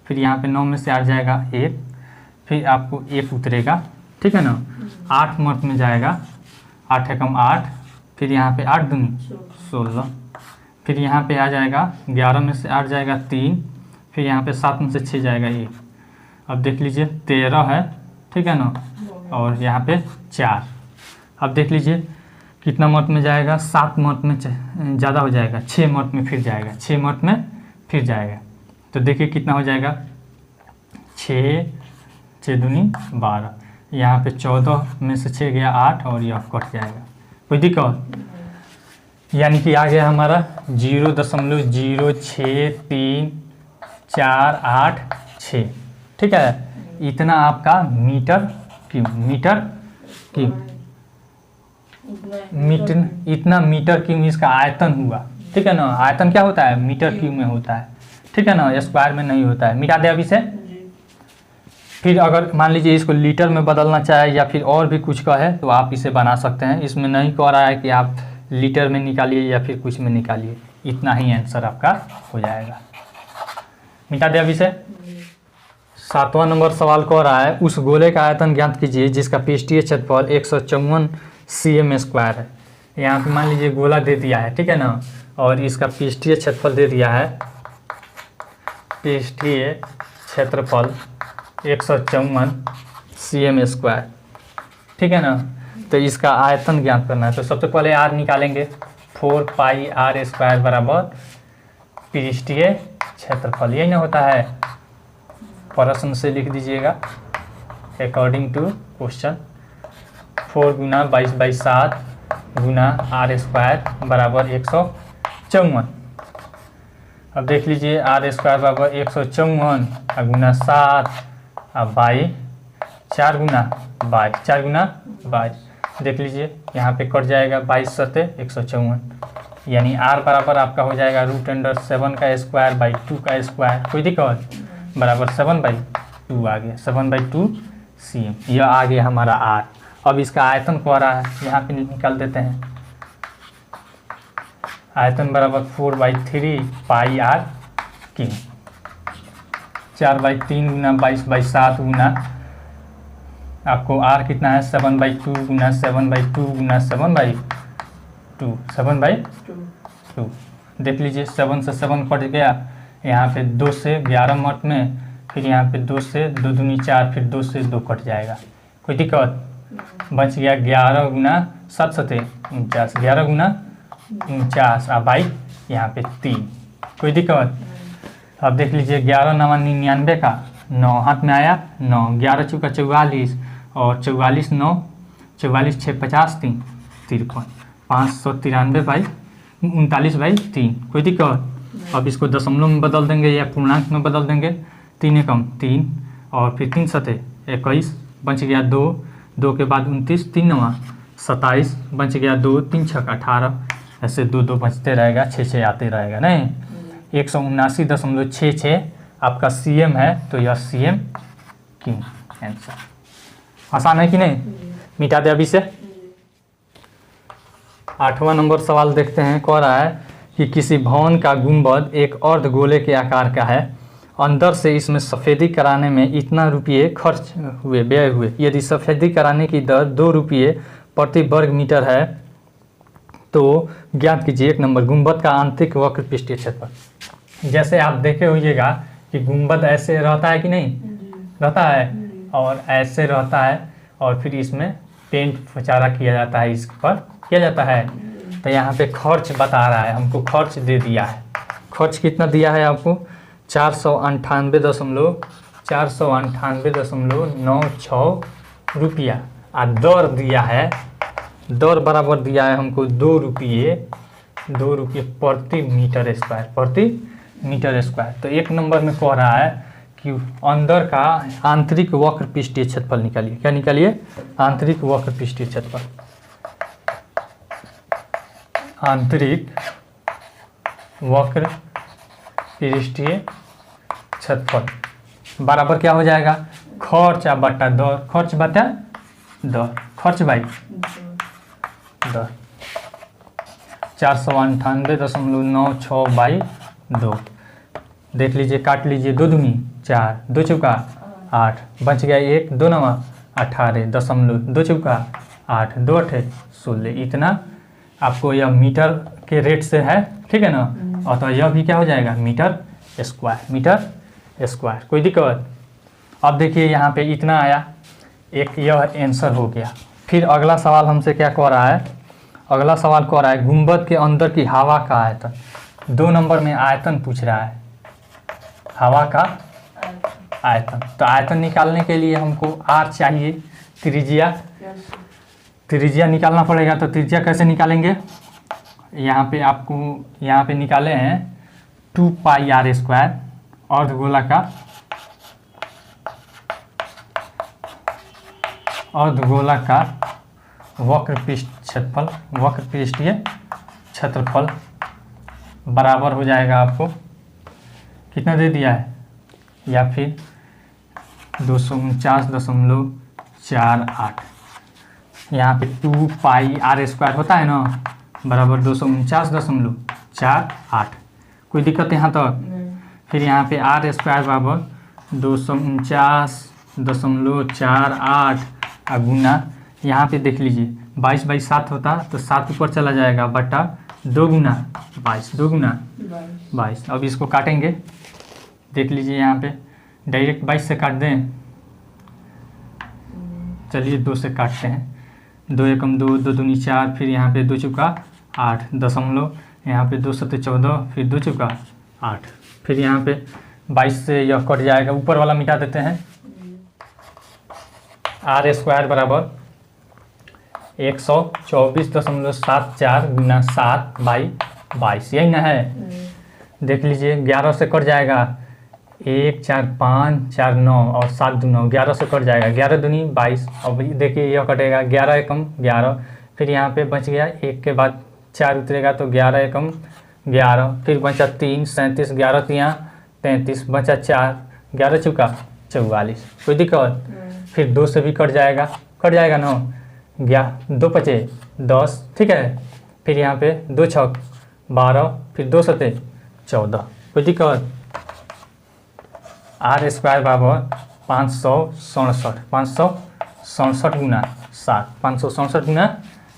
[SPEAKER 1] फिर यहाँ पे 9 में से 8 जाएगा 1, फिर आपको 1 उतरेगा। ठीक है ना? 8 मत में जाएगा, 8 एकम 8, फिर यहाँ पे 8 दूनी 16, फिर यहाँ पे आ जाएगा 11 में से 8 जाएगा 3, फिर यहाँ पे 7 में से 6 जाएगा 1। अब देख लीजिए 13 है, ठीक है ना? और यहाँ पे 4। अब देख लीजिए कितना मत में जाएगा? 7 मत में ज़्यादा हो जाएगा, 6 मत में फिर जाएगा, 6 मत में फिर जाएगा। तो देखिए कितना हो जाएगा? 6 6 दूनी 12, यहाँ पे 14 में से 6 गया 8, और यह कट जाएगा। कोई दिक्कत? यानी कि आ गया हमारा 0.06348 ठीक है? इतना आपका मीटर क्यूब इतना मीटर क्यूब इसका आयतन हुआ। ठीक है ना? आयतन क्या होता है? मीटर क्यूब में होता है। ठीक है ना? स्क्वायर में नहीं होता है। मिटा दे अभी से। फिर अगर मान लीजिए इसको लीटर में बदलना चाहे या फिर और भी कुछ का है तो आप इसे बना सकते हैं। इसमें नहीं कह रहा है कि आप लीटर में निकालिए या फिर कुछ में निकालिए, इतना ही आंसर आपका हो जाएगा। मिटा दे अभी से। 7वां नंबर सवाल कह रहा है उस गोले का आयतन ज्ञात कीजिए जिसका पृष्ठीय क्षेत्रफल 154 cm स्क्वायर है। यहाँ पे मान लीजिए गोला दे दिया है, ठीक है ना? और इसका पृष्ठीय क्षेत्रफल दे दिया है, पृष्ठीय क्षेत्रफल 154 cm स्क्वायर, ठीक है ना? तो इसका आयतन ज्ञात करना है। तो सबसे पहले r निकालेंगे, 4 पाई r स्क्वायर बराबर पृष्ठीय क्षेत्रफल, यही ना होता है? प्रश्न से लिख दीजिएगा अकॉर्डिंग टू क्वेश्चन। 4 गुना 22/7 गुना r स्क्वायर बराबर 154। अब देख लीजिए r स्क्वायर बराबर 154 गुना 7 अब बाई 4 गुना 22 देख लीजिए यहाँ पे कट जाएगा 22 सते 154, यानी r बराबर आपका हो जाएगा √7 का स्क्वायर बाई 2 का स्क्वायर। कोई दिक्कत? बराबर 7/2 आ गया, 7/2 cm। यह आ गया हमारा r। अब इसका आयतन को आ रहा है, यहाँ पे निकाल देते हैं। आयतन बराबर 4/3 पाई r क्यूब, 4/3 गुना 22/7 गुना आपको r कितना है? 7/2 गुना 7/2 गुना 7/2 देख लीजिए 7 से 7 कट गया, यहाँ पे 2 से 11 मत में, फिर यहाँ पे 2 से 2 दूनी 4, फिर 2 से 2 कट जाएगा। कोई दिक्कत? बच गया 11 गुना 7 सते 49, 11 गुना 49 और बाई यहाँ पे 3। कोई दिक्कत? अब देख लीजिए 11 9 99 का 9 हाथ में आया, 9 11 चौका 44 और 44 9 44 6 50 3 53 593/39/3। कोई दिक्कत? अब इसको दशमलव में बदल देंगे या पूर्णांक में बदल देंगे। 3 एकम 3 और फिर 3 सते 21, बच गया 2 2 के बाद 29, 3 9 27, बच गया 2, 3 6 18, ऐसे 2 2 बचते रहेगा, 6 6 आते रहेगा नहीं। 179.66 आपका CM है, तो यह CM क्यों आंसर। आसान है कि नहीं? मिटा दे अभी से। 8वां नंबर सवाल देखते हैं। कह रहा है कि किसी भवन का गुंबद एक अर्धगोले के आकार का है, अंदर से इसमें सफ़ेदी कराने में इतना रुपये खर्च हुए, व्यय हुए। यदि सफ़ेदी कराने की दर 2 रुपये प्रति वर्ग मीटर है तो ज्ञात कीजिए। 1 नंबर गुंबद का आंतरिक वक्र पृष्ठीय क्षेत्रफल। जैसे आप देखे होइएगा कि गुंबद ऐसे रहता है कि नहीं रहता है, और ऐसे रहता है, और फिर इसमें पेंट फचारा किया जाता है, इस पर किया जाता है। तो यहाँ पे खर्च बता रहा है, हमको खर्च दे दिया है। खर्च कितना दिया है आपको? 498.96 रुपया। और दर दिया है, दर बराबर दिया है हमको 2 रुपये प्रति मीटर स्क्वायर। तो 1 नंबर में कह रहा है कि अंदर का आंतरिक वक्र पृष्ठीय क्षेत्रफल निकालिए। क्या निकालिए? आंतरिक वक्र पृष्ठीय क्षेत्रफल। आंतरिक वक्र पृष्ठीय क्षेत्रफल बराबर क्या हो जाएगा? खर्च बटा दर। खर्च बटा दर, खर्च बाई दर। 498.96/2। देख लीजिए, काट लीजिए। 2 दूनी 4, 2 चौका 8, बच गया 1, 2 9 18, दशमलव 2 चौका 8, 2 8 16। इतना आपको यह मीटर के रेट से है, ठीक है ना। और तो यह भी क्या हो जाएगा? Metre square. कोई दिक्कत? अब देखिए यहाँ पे इतना आया, एक यह आंसर हो गया। फिर अगला सवाल हमसे क्या कह रहा है? अगला सवाल कह रहा है गुंबद के अंदर की हवा का आयतन। 2 नंबर में आयतन पूछ रहा है, हवा का आयतन। तो आयतन निकालने के लिए हमको R चाहिए, त्रिज्या निकालना पड़ेगा। तो त्रिज्या कैसे निकालेंगे? यहाँ पे आपको यहाँ पे निकाले हैं 2πr², अर्धगोला का वक्र पृष्ठीय क्षेत्रफल बराबर हो जाएगा आपको कितना दे दिया है, या फिर 249.48। यहाँ पे 2πr² होता है ना, बराबर 249.48। कोई दिक्कत यहाँ तक? फिर यहाँ पे R² बराबर 249.48 गुना, यहाँ पे देख लीजिए 22/7 होता तो 7 ऊपर चला जाएगा, बटा 2 गुना 22। अब इसको काटेंगे, देख लीजिए यहाँ पे डायरेक्ट 22 से काट दें। चलिए 2 से काटते हैं। 2 एकम 2, 2 दूनी 4, फिर यहाँ पे 2 चौका 8, दशमलव, यहाँ पे 2 सत्ते 14, फिर 2 चौका 8, फिर यहाँ पे 22 से यह कट जाएगा, ऊपर वाला मिटा देते हैं। R² बराबर 124.74 गुना 7/22, यही ना है। देख लीजिए 11 से कट जाएगा, 1 4 5 4 9 और 7 2 9, 11 से कट जाएगा, 11 दूनी 22। अब देखिए यह कटेगा 11 एकम 11, फिर यहाँ पे बच गया 1 के बाद 4 उतरेगा तो 11 एकम 11, फिर बचा 3 37, 11 3 33, बचा 4, 11 चौका 44। कोई दिक्कत? फिर 2 से भी कट जाएगा ना, 2 पचे 10, ठीक है। फिर यहाँ पे 2 छक 12, फिर 2 सत्ते 14। कोई दिक्कत? R² बराबर 567 गुना 7, 567 गुना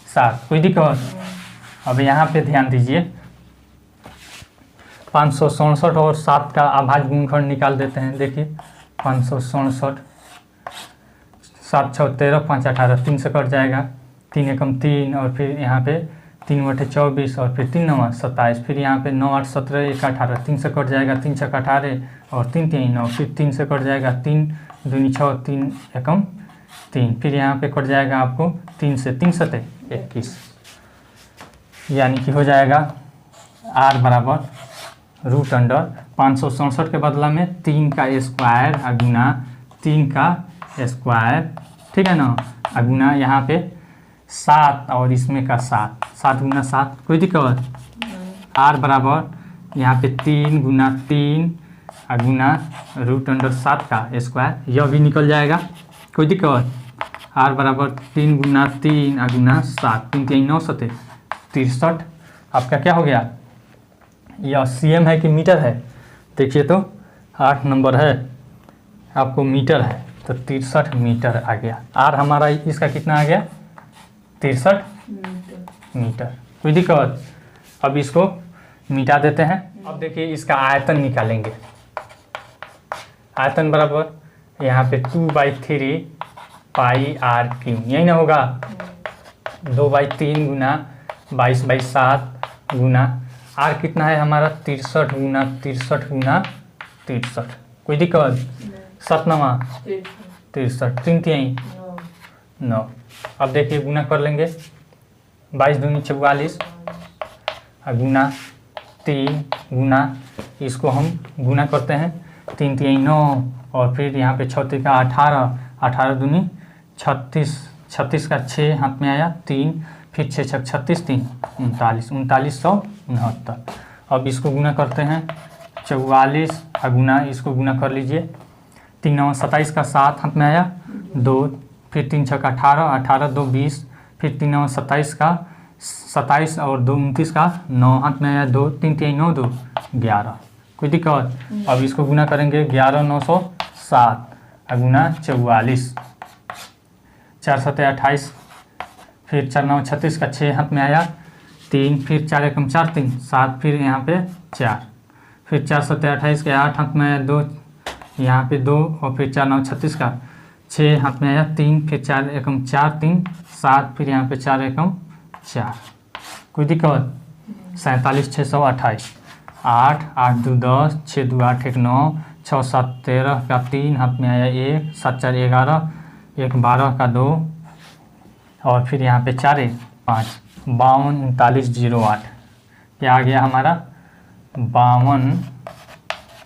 [SPEAKER 1] 7। कोई दिक्कत? अब यहाँ पे ध्यान दीजिए, 567 और 7 का अभाज्य गुणनखंड निकाल देते हैं। देखिए 567, 7 6 13, 5 18, 3 से कट जाएगा, 3 एकम 3, और फिर यहाँ पे 3 बटे 24, और फिर 3 9 27, फिर यहाँ पे 9 8 17 1 18, 3 से कट जाएगा, 3 6 18 और 3 3, और फिर 3 से कट जाएगा, 3 दूनी 6, 3 एकम 3, फिर यहाँ पे कट जाएगा आपको 3 से 3 सत्ते 21, यानी कि हो जाएगा R बराबर √567 के बदला में 3 का स्क्वायर गुना 3 का स्क्वायर, ठीक है ना, गुना यहाँ पे 7 और इसमें का 7, 7 गुना 7, कोई दिक्कत। आर बराबर यहाँ पे 3 गुना 3 गुना √7 का स्क्वायर, यह भी निकल जाएगा, कोई दिक्कत। आर बराबर 3 गुना 3 गुना 7, 3 3 9 7 63। आपका क्या हो गया, यह सीएम है कि मीटर है, देखिए तो 8 नंबर है, आपको मीटर है तो 63 मीटर आ गया। आर हमारा इसका कितना आ गया, 63 मीटर, कोई दिक्कत। अब इसको मिटा देते हैं। अब देखिए इसका आयतन निकालेंगे। आयतन बराबर यहाँ पे 2/3 पाई आर क्यूब, यही ना होगा। 2/3 गुना 22/7 गुना आर कितना है हमारा 63 गुना 63 गुना 63, कोई दिक्कत। 7 नवा 63, 3 3 9। अब देखिए गुना कर लेंगे, 22 दूनी 44 गुना 3 गुना, इसको हम गुना करते हैं 3 3 9 और फिर यहाँ पे 36 का 18, 18 दूनी 36, 36 का 6 हाथ में आया 3, फिर 6 6 36 3 39, 3969। अब इसको गुना करते हैं 44 गुना, इसको गुना कर लीजिए 3 9 27 का 7 हाथ में आया 2, फिर 3 6 का 18, 18 2 20, फिर 3 9 27 का 27 और 2 29 का 9 हाथ में आया 2, 3 3 9 2 11, कोई दिक्कत। अब इसको गुना करेंगे 11 907 गुना 44, 4 7 28, फिर 4 9 36 का 6 हाथ में आया 3, फिर 4 1 4 3 7, फिर यहाँ पे 4, फिर 4 7 28 के 8 हाथ में आया 2, यहाँ पे 2 और फिर 4 9 36 का 6 हाथ में आया 3, फिर 4 1 4 3 7, फिर यहाँ पे 4 1 4, कोई दिक्कत। 47 628, 8 8 2 10, 6 2 8 1 9, 6 7 13 का 3 हाथ में आया 1, 7 4 11, 1 12 का 2 और फिर यहाँ पे 4 1 5, 52 39 08, क्या आ गया हमारा 52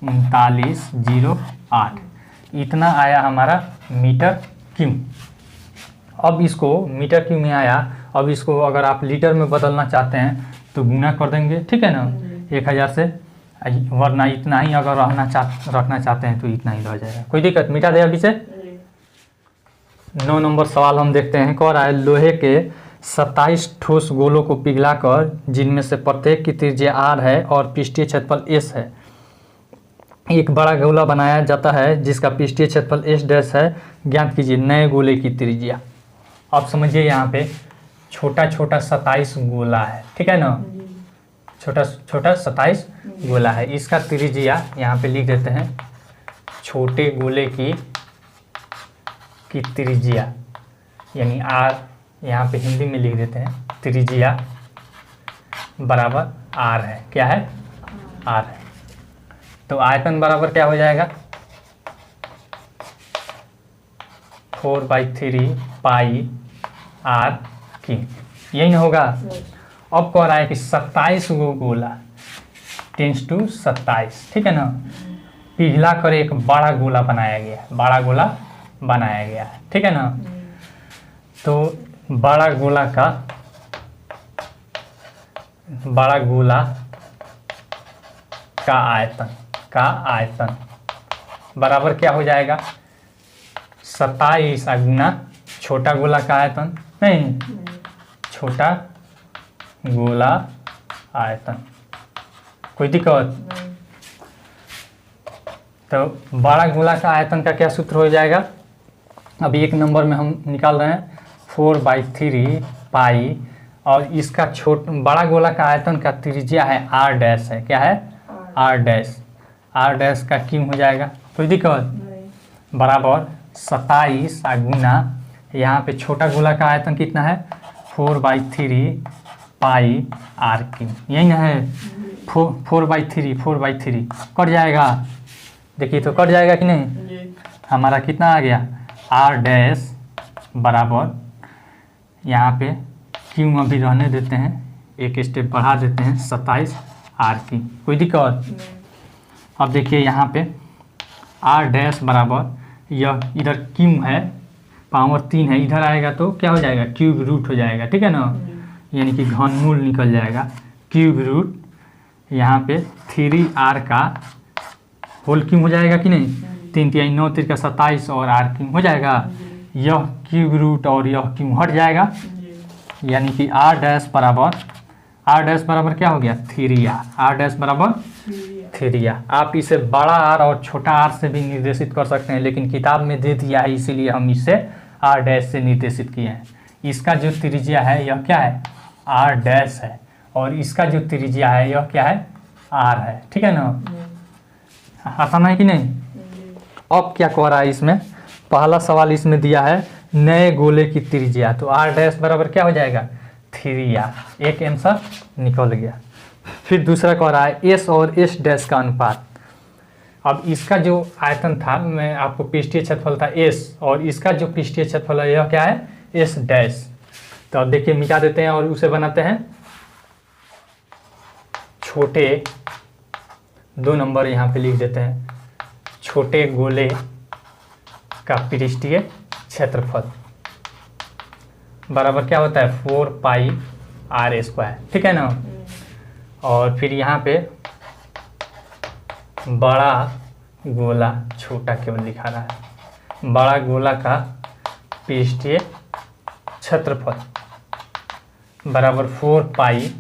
[SPEAKER 1] 39 08, इतना आया हमारा मीटर क्यूब। अब इसको मीटर क्यूब में आया, अब इसको अगर आप लीटर में बदलना चाहते हैं तो गुना कर देंगे, ठीक है ना 1000 से, वरना इतना ही अगर रखना चाहते हैं तो इतना ही रह जाएगा, कोई दिक्कत। मिटा दे अभी से। 9 नंबर सवाल हम देखते हैं, कह रहा है लोहे के 27 ठोस गोलों को पिघलाकर जिनमें से प्रत्येक की त्रिज्या r है और पृष्ठीय क्षेत्रफल s है, एक बड़ा गोला बनाया जाता है जिसका पृष्ठीय क्षेत्रफल s डैश है, ज्ञात कीजिए नए गोले की त्रिज्या। अब समझिए यहाँ पे छोटा छोटा 27 गोला है, ठीक है ना, छोटा छोटा 27 गोला है, इसका त्रिज्या यहाँ पे लिख देते हैं, छोटे गोले की त्रिज्या यानी r, यहाँ पे हिंदी में लिख देते हैं त्रिज्या बराबर r है, क्या है r है। तो आयतन बराबर क्या हो जाएगा 4/3 पाई आर की, यही ना होगा। अब कह रहा है कि 27 गो गोला 10 to 27, ठीक है ना, पिघला कर एक बड़ा गोला बनाया गया, बड़ा गोला बनाया गया है, ठीक है ना। तो बड़ा गोला का आयतन बराबर क्या हो जाएगा 27 गुना छोटा गोला का आयतन, नहीं छोटा गोला आयतन, कोई दिक्कत। तो बड़ा गोला का आयतन का क्या सूत्र हो जाएगा, अभी 1 नंबर में हम निकाल रहे हैं 4/3 पाई, और इसका बड़ा गोला का आयतन का त्रिज्या है r डैश है, क्या है r डैश का क्यों हो जाएगा, कोई दिक्कत। बराबर 27 गुना यहाँ पे छोटा गोला का आयतन कितना है 4/3 पाई आर क्यूब, यही ना है 4/3 कट जाएगा, देखिए तो कट जाएगा कि नहीं। हमारा कितना आ गया r डैश बराबर, यहाँ पे क्यों अभी रहने देते हैं, एक स्टेप बढ़ा देते हैं 27 आर की, कोई दिक्कत। अब देखिए यहाँ पे r डैश बराबर, यह इधर क्यों है पावर 3 है, इधर आएगा तो क्या हो जाएगा, क्यूब रूट हो जाएगा, ठीक है ना, यानी कि घनमूल निकल जाएगा। क्यूब रूट यहाँ पे 3r का होल क्यूब हो जाएगा कि नहीं, 3 3 9 3 का 27 और r क्यूब हो जाएगा। यह क्यूब रूट और यह क्यूब हट जाएगा, यानी कि r डैश बराबर क्या हो गया, 3r। r डैश बराबर 3r। आप इसे बड़ा r और छोटा r से भी निर्देशित कर सकते हैं, लेकिन किताब में दे दिया है इसीलिए हम इसे r डैश से निर्देशित किए हैं। इसका जो त्रिज्या है यह क्या है, r डैश है, और इसका जो त्रिज्या है यह क्या है, r है, ठीक है ना। आसान है कि नहीं। अब क्या कह रहा है इसमें, पहला सवाल इसमें दिया है नए गोले की त्रिज्या, तो r डैश बराबर क्या हो जाएगा, 3r। एक आंसर निकल गया। फिर दूसरा कह रहा है s और s डैश का अनुपात। अब इसका जो आयतन था, मैं आपको पृष्ठीय क्षेत्रफल था s, और इसका जो पृष्ठीय क्षेत्रफल है यह क्या है, s डैश। तो अब देखिए मिटा देते हैं और उसे बनाते हैं छोटे, 2 नंबर यहाँ पे लिख देते हैं, छोटे गोले का पृष्ठीय क्षेत्रफल बराबर क्या होता है, 4 पाई r स्क्वायर, ठीक है ना। और फिर यहाँ पे बड़ा गोला, छोटा केवल लिखा रहा है, बड़ा गोला का पृष्ठीय क्षेत्रफल बराबर 4 पाई,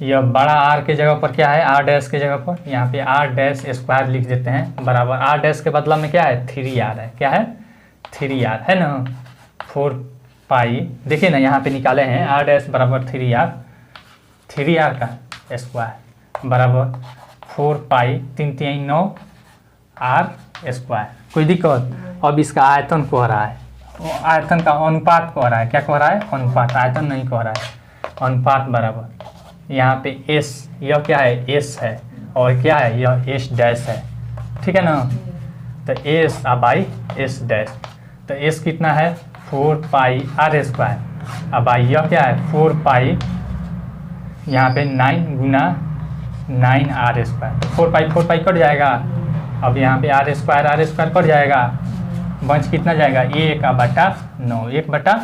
[SPEAKER 1] यह बड़ा r के जगह पर क्या है, r डैश के जगह पर यहाँ पे r डैश स्क्वायर लिख देते हैं, बराबर r डैश के बदला में क्या है, 3r है, क्या है, 3r है ना। 4 पाई देखिए ना यहाँ पे निकाले हैं, r डैश बराबर 3r का स्क्वायर बराबर 4 पाई 3 3 9 r स्क्वायर। कोई दिक्कत। अब इसका आयतन कह रहा है, आयतन का अनुपात कह रहा है, क्या कह रहा है, अनुपात, आयतन नहीं कह रहा है, अनुपात बराबर यहाँ पे s, यह क्या है, s है, और क्या है, यह s डैश है, ठीक है ना। तो s बाई s डैश, तो s कितना है, 4 पाई r स्क्वायर। अब आई यह क्या है, 4 पाई यहाँ पे 9 गुना 9r स्क्वायर, 4 पाई कट जाएगा। अब यहाँ पे r स्क्वायर कट जाएगा, बंच कितना जाएगा, 1/9, 1/9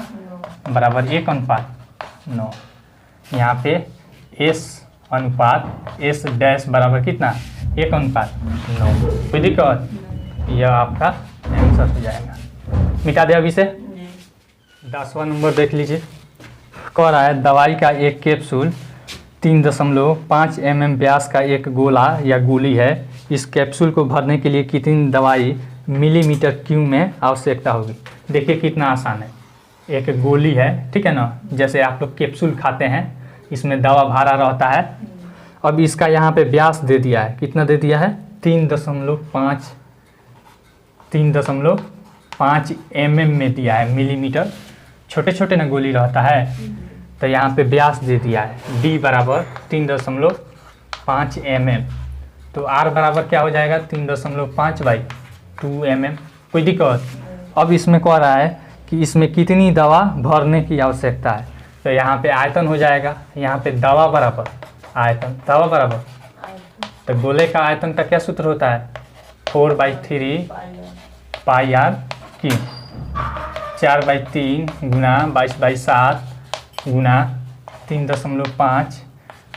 [SPEAKER 1] बराबर 1/9। यहाँ पे s अनुपात s डैश बराबर कितना, 1/9। कोई दिक्कत, यह आपका आंसर हो जाएगा। मिटा दे अभी से। 10वां नंबर देख लीजिए, कह रहा है दवाई का एक कैप्सूल 3.5 mm व्यास का एक गोला या गोली है, इस कैप्सूल को भरने के लिए कितनी दवाई मिलीमीटर क्यूब में आवश्यकता होगी। देखिए कितना आसान है, एक गोली है, ठीक है ना, जैसे आप लोग कैप्सूल खाते हैं, इसमें दवा भरा रहता है। अब इसका यहाँ पे व्यास दे दिया है, कितना दे दिया है, 3.5 mm में दिया है, मिलीमीटर, छोटे छोटे ना गोली रहता है, तो यहाँ पे व्यास दे दिया है, d बराबर 3.5 mm, तो r बराबर क्या हो जाएगा, 3.5/2 mm। कोई दिक्कत। अब इसमें कह रहा है कि इसमें कितनी दवा भरने की आवश्यकता है, तो यहाँ पे आयतन हो जाएगा, यहाँ पे दवा बराबर आयतन, दवा बराबर, तो गोले का आयतन का क्या सूत्र होता है, 4/3 पाई r क्यूब, 4/3 गुना 22/7 गुना 3.5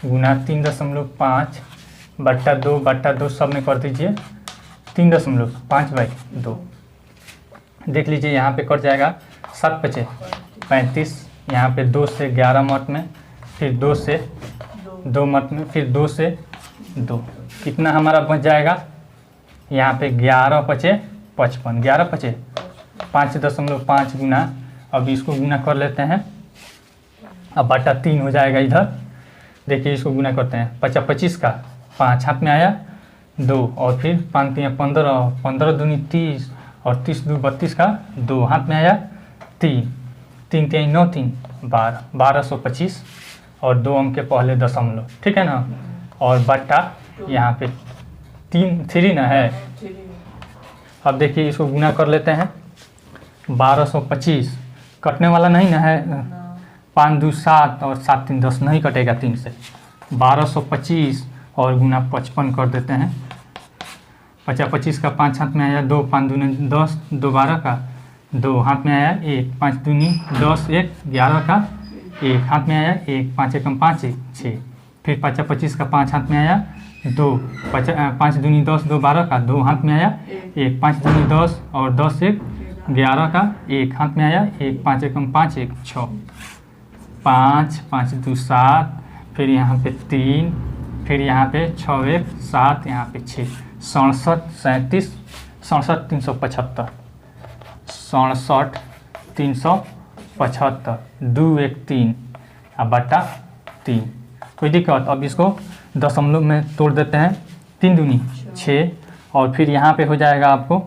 [SPEAKER 1] गुना 3.5/2 सब में कर दीजिए 3.5/2। देख लीजिए यहाँ पे कट जाएगा, 7×5 35, यहाँ पे 2 से 11 मत में, फिर 2 से 2 मत में, फिर 2 से 2, कितना हमारा बच जाएगा, यहाँ पे 11×5 55, 11×5 5.5 गुना, अब इसको गुना कर लेते हैं, अब बटा 3 हो जाएगा इधर। देखिए इसको गुना करते हैं, 25 का 5 हाथ में आया 2, और फिर 5 3 15, 15 दूनी 30, और 30 2 32 का 2 हाथ में आया 3, 3 3 9 3 12, 1225, और 2 अंक के पहले दशमलव, ठीक है ना, और बटा यहाँ पे 3 ना है। अब देखिए इसको गुना कर लेते हैं, 1225 कटने वाला नहीं ना है, 5 2 7 और 7 3 10 नहीं कटेगा 3 से, 1225 और गुना 55 कर देते हैं, 25 का 5 हाथ में आया 2, 5 दूने 10, 2 12 का 2 हाथ में आया 1, 5 दूनी 10, 1 11 का 1 हाथ में आया 1, 5 एकम 5 1 6, फिर 5 25 का 5 हाथ में आया 2, 5 दूनी 10 2 12 का 2 हाथ में आया 1, 5 दूनी 10 और 10 1 11 का 1 हाथ में आया 1, 5 एकम 5 1 6, 5 5 2 7, फिर यहाँ पे 3, फिर यहाँ पे 6 1 7, यहाँ पे 6, 67 37 67 375, 67 375, 2 1 3 बटा 3, कोई दिक्कत। अब इसको दशमलव में तोड़ देते हैं, 3 दूनी 6 और फिर यहाँ पे हो जाएगा आपको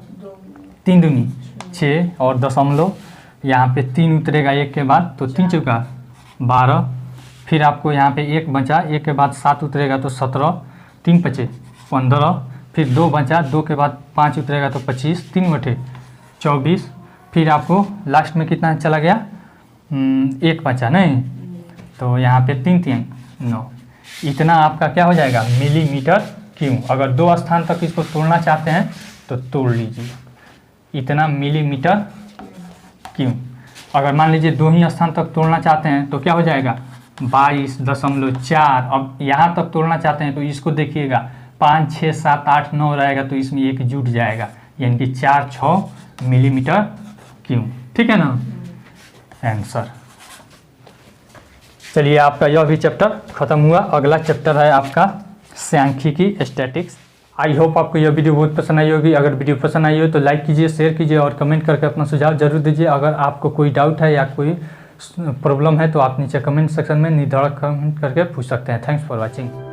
[SPEAKER 1] 3 दूनी 6 और दशमलव यहाँ पे 3 उतरेगा 1 के बाद, तो 3 चौका 12, फिर आपको यहाँ पे 1 बचा, 1 के बाद 7 उतरेगा तो 17, 3 5 15, फिर 2 बचा, 2 के बाद 5 उतरेगा तो 25, 3 बटे 24, फिर आपको लास्ट में कितना चला गया 1 बचा नहीं, तो यहाँ पे 3 3 9, इतना आपका क्या हो जाएगा मिलीमीटर क्यों। अगर 2 स्थान तक इसको तोड़ना चाहते हैं तो तोड़ लीजिए, इतना मिलीमीटर क्यों। अगर मान लीजिए 2 ही स्थान तक तोड़ना चाहते हैं तो क्या हो जाएगा 22.4। अब यहाँ तक तोड़ना चाहते हैं तो इसको देखिएगा 5 6 7 8 9 रहेगा तो इसमें 1 जुट जाएगा, यानी कि 4 6 मिलीमीटर क्यों। ठीक है ना आंसर। चलिए आपका यह भी चैप्टर खत्म हुआ। अगला चैप्टर है आपका सांख्यिकी स्टैटिक्स। आई होप आपको यह वीडियो बहुत पसंद आई होगी। अगर वीडियो पसंद आई हो तो लाइक कीजिए, शेयर कीजिए और कमेंट करके अपना सुझाव जरूर दीजिए। अगर आपको कोई डाउट है या कोई प्रॉब्लम है तो आप नीचे कमेंट सेक्शन में निर्धारक कमेंट करके पूछ सकते हैं। Thanks for watching.